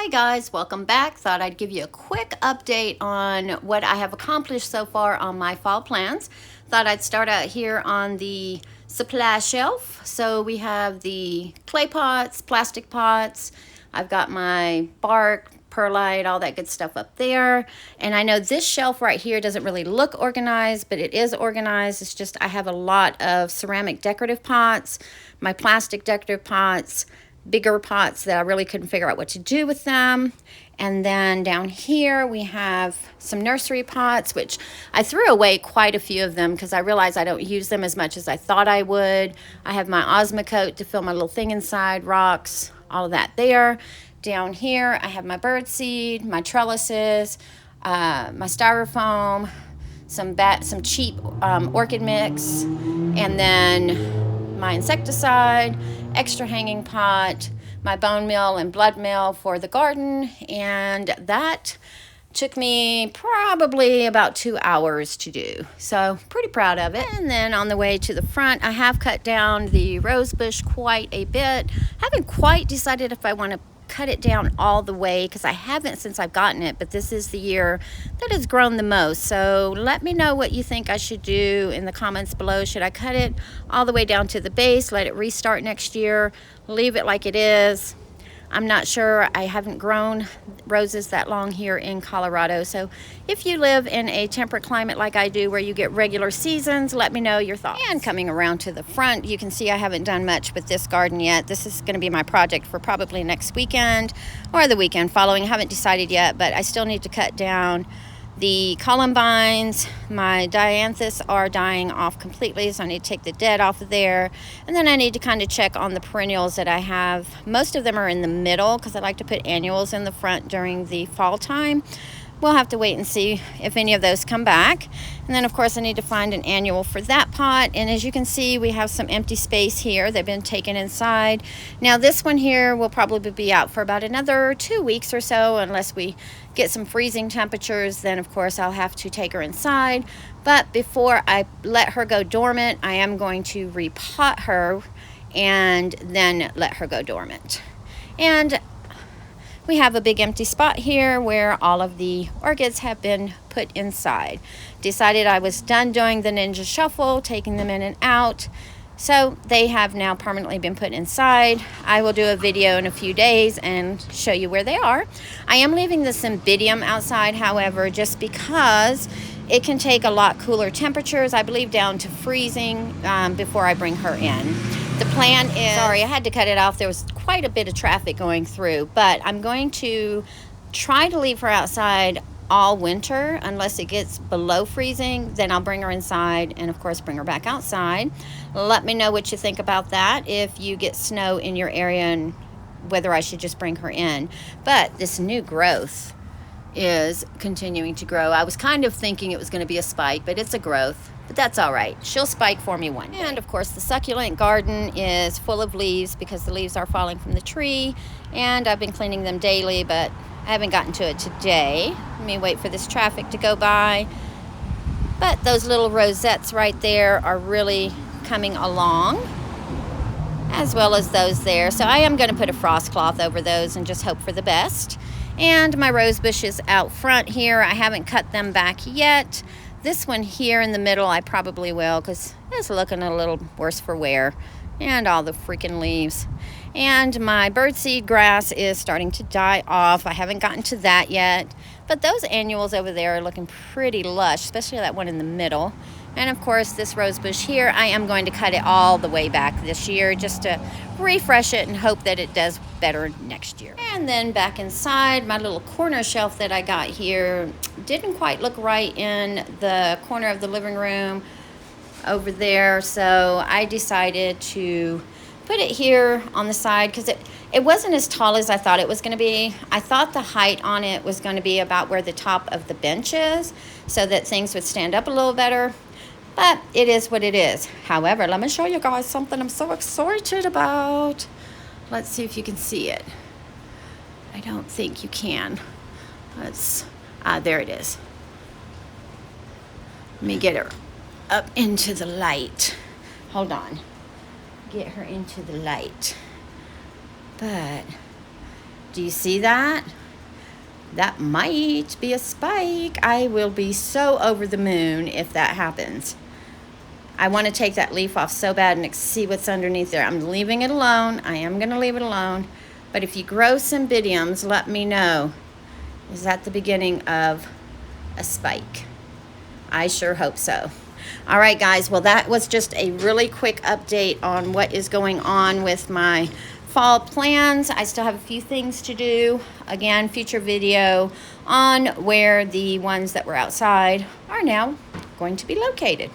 Hi guys, welcome back. Thought I'd give you a quick update on what I have accomplished so far on my fall plans. Thought I'd start out here on the supply shelf. So we have the clay pots, plastic pots. I've got my bark, perlite, all that good stuff up there. And I know this shelf right here doesn't really look organized, but it is organized. It's just I have a lot of ceramic decorative pots, my plastic decorative pots, bigger pots that I really couldn't figure out what to do with them. And then down here we have some nursery pots, which I threw away quite a few of them because I realized I don't use them as much as I thought I would. I have my Osmocote to fill my little thing inside, rocks, all of that there. Down here I have my birdseed, my trellises, my styrofoam, some cheap orchid mix, and then my insecticide, extra hanging pot, my bone meal and blood meal for the garden, and that took me probably about 2 hours to do. So pretty proud of it. And then on the way to the front, I have cut down the rose bush quite a bit. Haven't quite decided if I want to cut it down all the way because I haven't since I've gotten it, but this is the year that has grown the most. So let me know what you think I should do in the comments below. Should I cut it all the way down to the base, let it restart next year, leave it like it is? I'm not sure. I haven't grown roses that long here in Colorado. So if you live in a temperate climate like I do where you get regular seasons, let me know your thoughts. And coming around to the front, you can see I haven't done much with this garden yet. This is going to be my project for probably next weekend or the weekend following. I haven't decided yet, but I still need to cut down the columbines. My dianthus are dying off completely, so I need to take the dead off of there. And then I need to kind of check on the perennials that I have. Most of them are in the middle because I like to put annuals in the front during the fall time. We'll have to wait and see if any of those come back. And then of course I need to find an annual for that pot. And as you can see, we have some empty space here. They've been taken inside. Now this one here will probably be out for about another 2 weeks or so, unless we get some freezing temperatures. Then of course I'll have to take her inside. But before I let her go dormant, I am going to repot her and then let her go dormant. And we have a big empty spot here where all of the orchids have been put inside. Decided I was done doing the Ninja Shuffle, taking them in and out. So they have now permanently been put inside. I will do a video in a few days and show you where they are. I am leaving the Cymbidium outside, however, just because it can take a lot cooler temperatures, I believe down to freezing, before I bring her in. The plan is, sorry, I had to cut it off. There was quite a bit of traffic going through, but I'm going to try to leave her outside all winter unless it gets below freezing. Then I'll bring her inside and of course bring her back outside. Let me know what you think about that, if you get snow in your area and whether I should just bring her in. But this new growth is continuing to grow. I was kind of thinking it was going to be a spike, but it's a growth. But that's all right. She'll spike for me one day. And of course the succulent garden is full of leaves because the leaves are falling from the tree, and I've been cleaning them daily, but I haven't gotten to it today. Let me wait for this traffic to go by. But those little rosettes right there are really coming along, as well as those there. So I am going to put a frost cloth over those and just hope for the best. And my rose bushes out front here, I haven't cut them back yet. This one here in the middle I probably will because it's looking a little worse for wear, and all the freaking leaves. And my birdseed grass is starting to die off. I haven't gotten to that yet, but those annuals over there are looking pretty lush, especially that one in the middle. And of course this rose bush here, I am going to cut it all the way back this year just to refresh it and hope that it does better next year. And then back inside, my little corner shelf that I got here didn't quite look right in the corner of the living room over there, so I decided to put it here on the side because it wasn't as tall as I thought it was going to be. I thought the height on it was going to be about where the top of the bench is so that things would stand up a little better. But it is what it is. However, let me show you guys something I'm so excited about. Let's see if you can see it. I don't think you can. There it is. Let me get her up into the light. Hold on. Get her into the light. But Do you see that? That might be a spike. I will be so over the moon if that happens. I want to take that leaf off so bad and see what's underneath there. I'm leaving it alone. I am going to leave it alone. But if you grow Cymbidiums, let me know. Is that the beginning of a spike? I sure hope so. All right, guys. Well, that was just a really quick update on what is going on with my fall plans. I still have a few things to do. Again, future video on where the ones that were outside are now going to be located.